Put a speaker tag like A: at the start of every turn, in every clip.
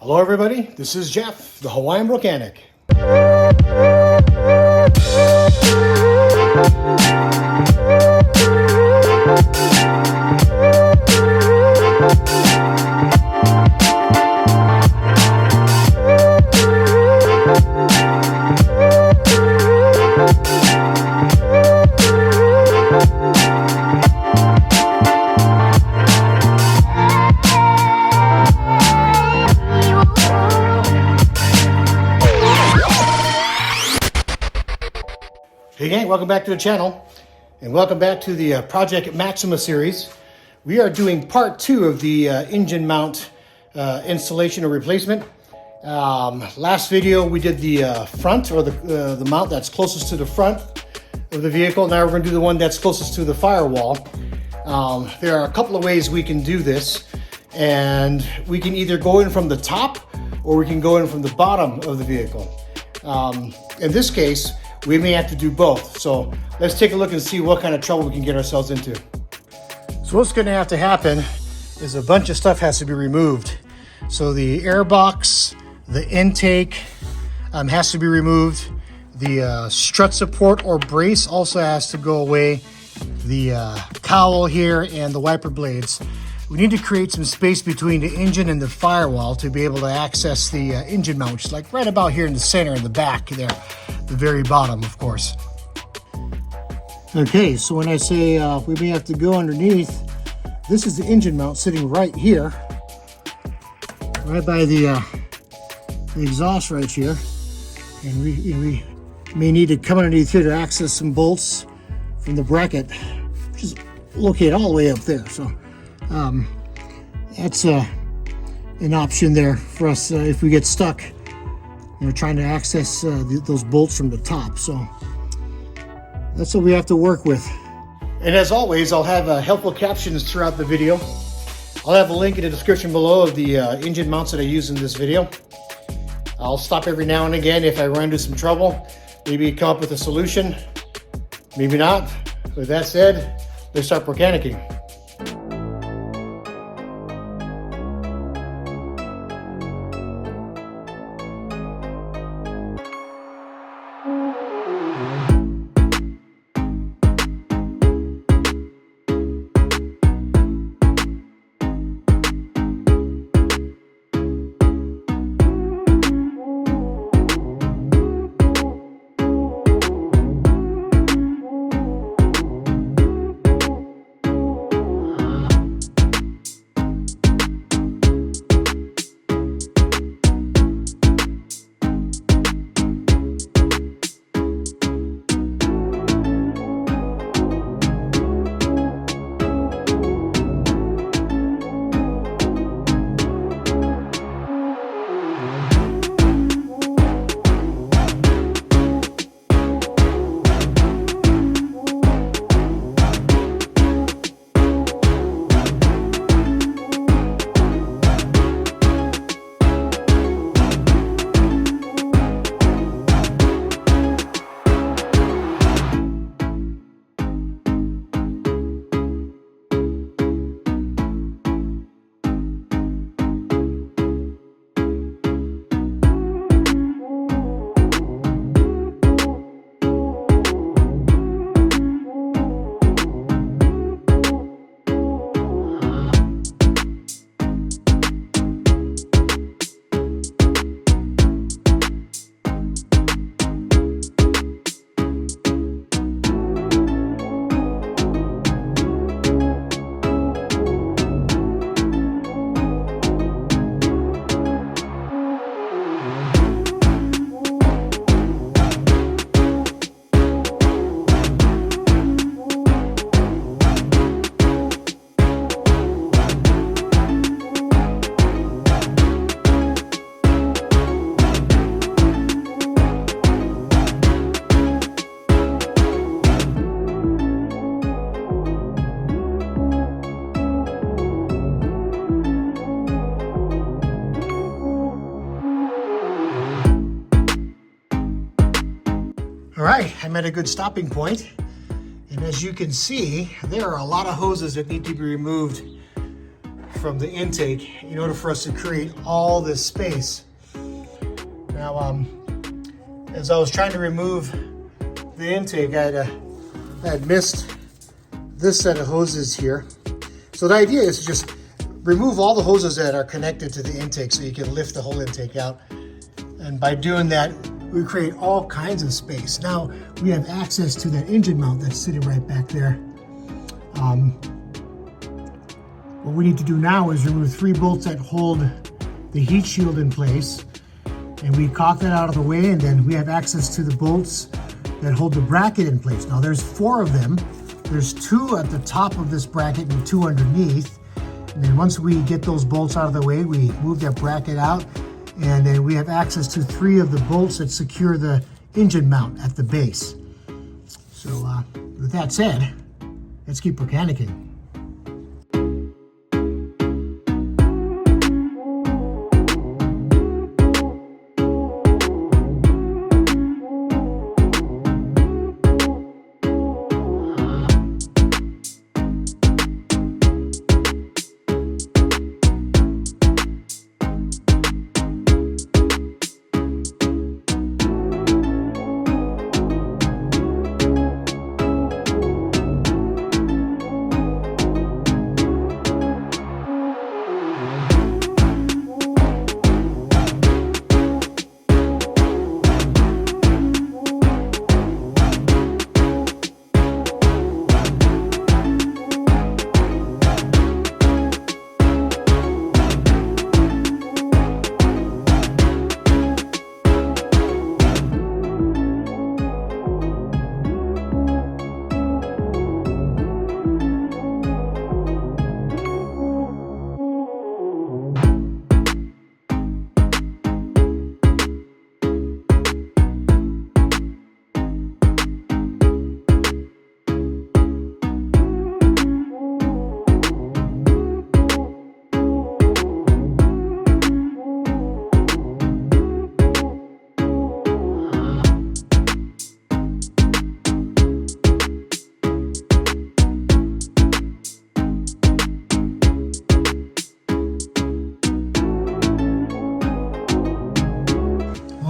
A: Hello everybody, this is Jeff, the Hawaiian Mechanic. Hey gang, welcome back to the channel, and welcome back to the Project Maxima series. We are doing part 2 of the engine mount installation or replacement. Last video we did the front, or the mount that's closest to the front of the vehicle. Now we're going to do the one that's closest to the firewall. There are a couple of ways we can do this, and we can either go in from the top or we can go in from the bottom of the vehicle. In this case, we may have to do both. So let's take a look and see what kind of trouble we can get ourselves into. So what's going to have to happen is a bunch of stuff has to be removed. So the air box, the intake has to be removed. The strut support or brace also has to go away. The cowl here and the wiper blades. We need to create some space between the engine and the firewall to be able to access the engine mount, which is like right about here in the center, in the back there, the very bottom, of course. Okay, so when I say we may have to go underneath, this is the engine mount sitting right here, right by the exhaust right here, and we may need to come underneath here to access some bolts from the bracket, which is located all the way up there. So that's an option there for us if we get stuck, trying to access those bolts from the top. So that's what we have to work with. And as always, I'll have helpful captions throughout the video. I'll have a link in the description below of the engine mounts that I use in this video. I'll stop every now and again if I run into some trouble. Maybe come up with a solution, maybe not. With that said, let's start mechanicking. All right, I'm at a good stopping point, and as you can see, there are a lot of hoses that need to be removed from the intake in order for us to create all this space. Now, as I was trying to remove the intake, I had missed this set of hoses here. So the idea is to just remove all the hoses that are connected to the intake so you can lift the whole intake out. And by doing that, we create all kinds of space. Now we have access to that engine mount that's sitting right back there. What we need to do now is remove 3 bolts that hold the heat shield in place. And we caulk that out of the way, and then we have access to the bolts that hold the bracket in place. Now there's 4 of them. There's 2 at the top of this bracket and 2 underneath. And then once we get those bolts out of the way, we move that bracket out, and then we have access to 3 of the bolts that secure the engine mount at the base. So with that said, let's keep mechanicking.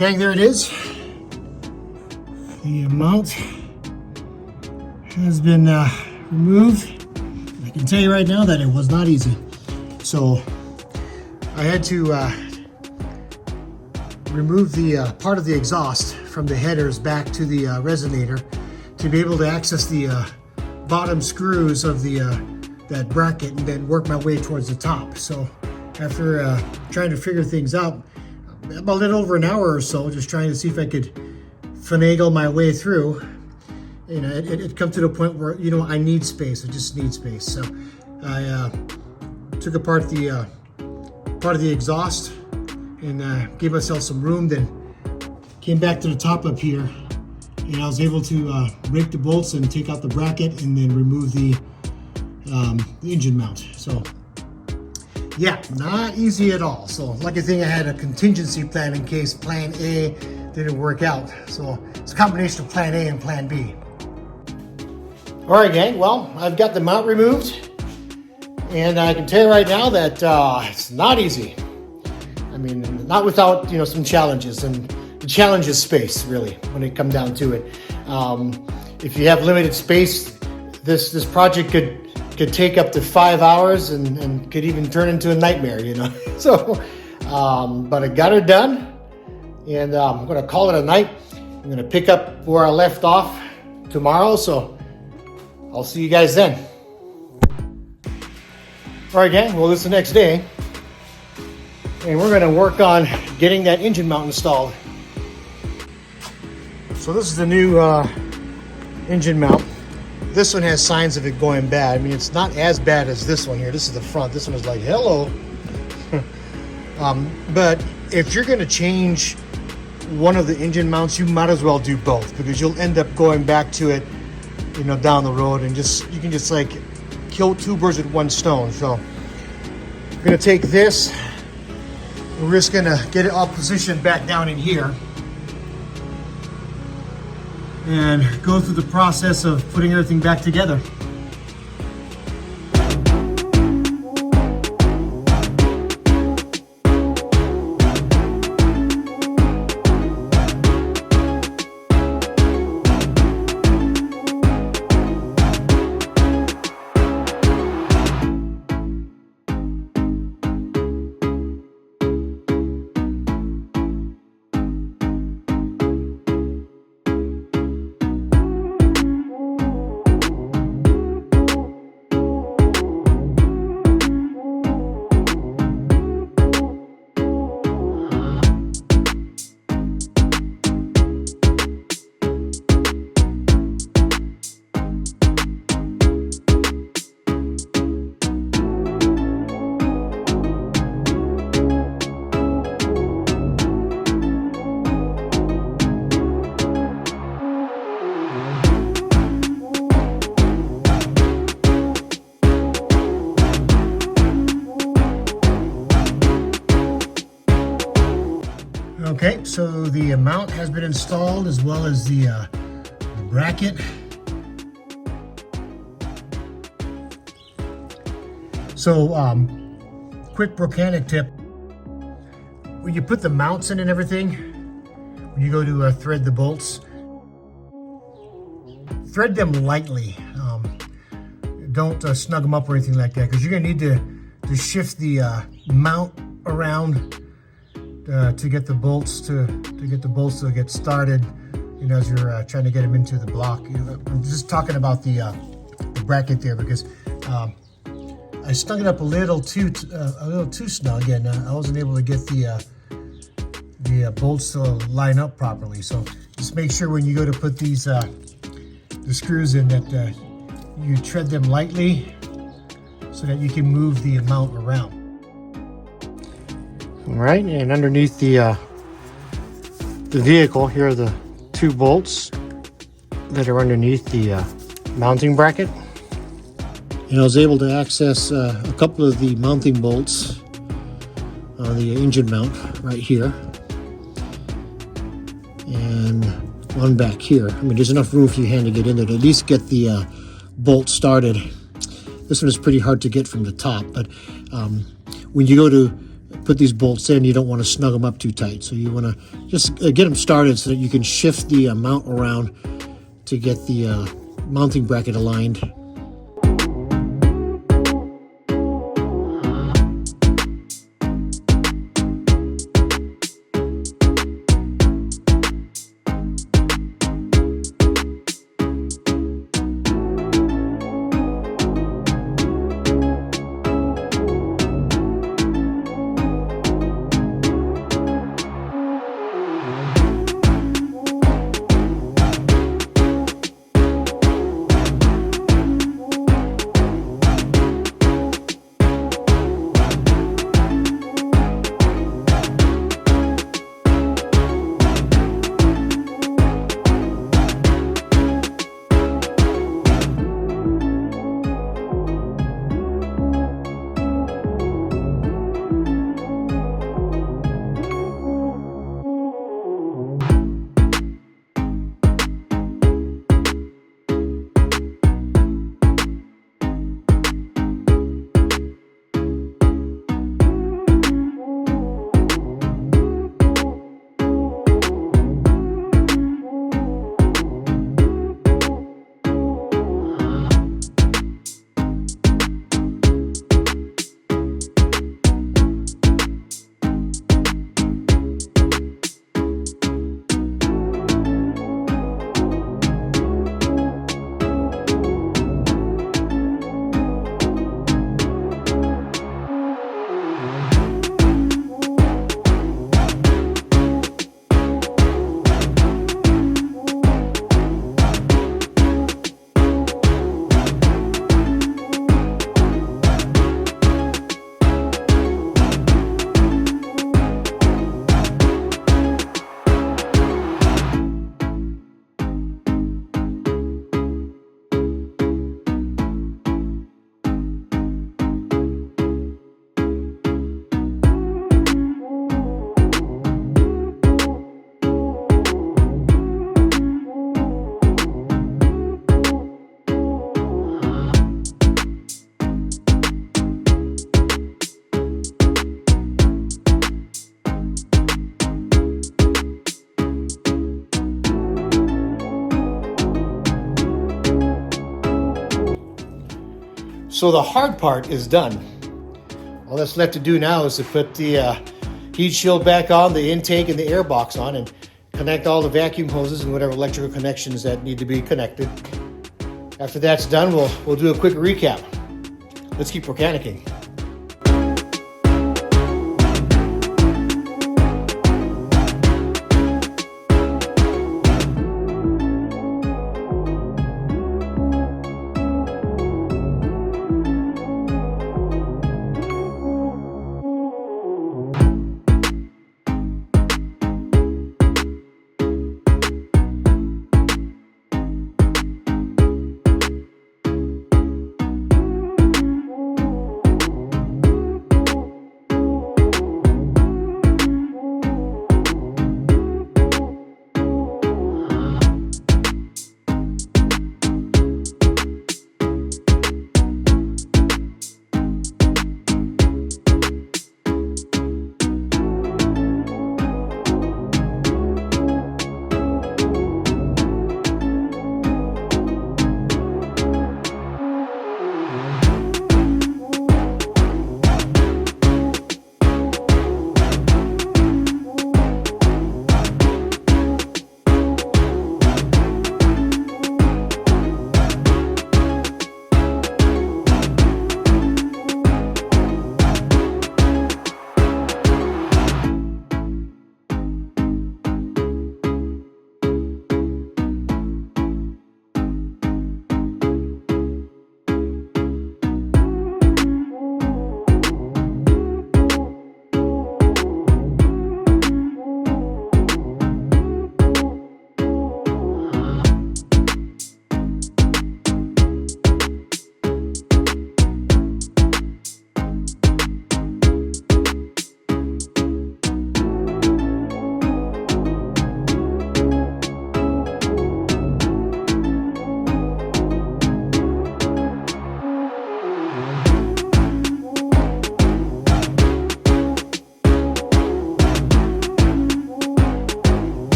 A: Gang, there it is. The mount has been removed. I can tell you right now that it was not easy. So I had to remove the part of the exhaust from the headers back to the resonator to be able to access the bottom screws of the that bracket and then work my way towards the top. So after trying to figure things out, about a little over an hour or so, just trying to see if I could finagle my way through. You know, it come to the point where, you know, I need space. I just need space. So I took apart the part of the exhaust and gave myself some room. Then came back to the top up here, and I was able to rake the bolts and take out the bracket and then remove the engine mount. So yeah, not easy at all. So lucky thing I had a contingency plan in case plan A didn't work out. So it's a combination of plan A and plan B. All right, gang, well, I've got the mount removed, and I can tell you right now that it's not easy. I mean, not without, you know, some challenges, and the challenge is space, really, when it comes down to it. If you have limited space, this project could take up to 5 hours and could even turn into a nightmare, you know. So, but I got her done, and I'm gonna call it a night. I'm gonna pick up where I left off tomorrow, so I'll see you guys then. All right, gang, well, this is the next day, and we're gonna work on getting that engine mount installed. So this is the new engine mount. This one has signs of it going bad. I mean, it's not as bad as this one here. This is the front. This one is like, hello. But if you're gonna change one of the engine mounts, you might as well do both, because you'll end up going back to it, you know, down the road, and you can just like kill 2 birds with 1 stone. So I'm gonna take this, and we're just gonna get it all positioned back down in here and go through the process of putting everything back together. Okay, so the mount has been installed as well as the bracket. So, quick mechanic tip. When you put the mounts in and everything, when you go to thread the bolts, thread them lightly. Don't snug them up or anything like that, because you're gonna need to shift the mount around to get the bolts to get started. You know, as you're trying to get them into the block. I'm just talking about the bracket there, because I snug it up a little too snug, and I wasn't able to get the bolts to line up properly. So just make sure when you go to put these the screws in that you tread them lightly so that you can move the mount around. All right, and underneath the vehicle, here are the 2 bolts that are underneath the mounting bracket. And I was able to access a couple of the mounting bolts on the engine mount right here, and one back here. I mean, there's enough room for your hand to get in there to at least get the bolt started. This one is pretty hard to get from the top, but when you go to put these bolts in, you don't want to snug them up too tight. So you want to just get them started so that you can shift the mount around to get the mounting bracket aligned. So the hard part is done. All that's left to do now is to put the heat shield back on, the intake and the air box on, and connect all the vacuum hoses and whatever electrical connections that need to be connected. After that's done, we'll do a quick recap. Let's keep mechanicking.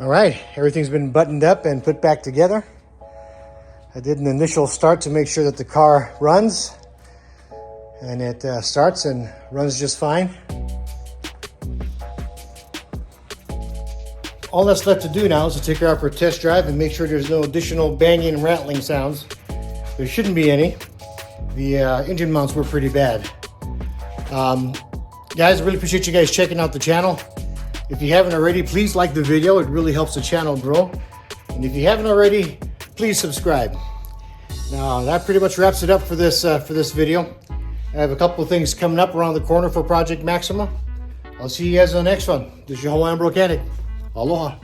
A: All right, everything's been buttoned up and put back together. I did an initial start to make sure that the car runs, and it starts and runs just fine. All that's left to do now is to take her out for a test drive and make sure there's no additional banging and rattling sounds. There shouldn't be any. The engine mounts were pretty bad. Guys, I really appreciate you guys checking out the channel. If you haven't already, please like the video. It really helps the channel grow. And if you haven't already, please subscribe. Now, that pretty much wraps it up for this video. I have a couple of things coming up around the corner for Project Maxima. I'll see you guys on the next one. This is your Hawaiian Mechanic. Aloha.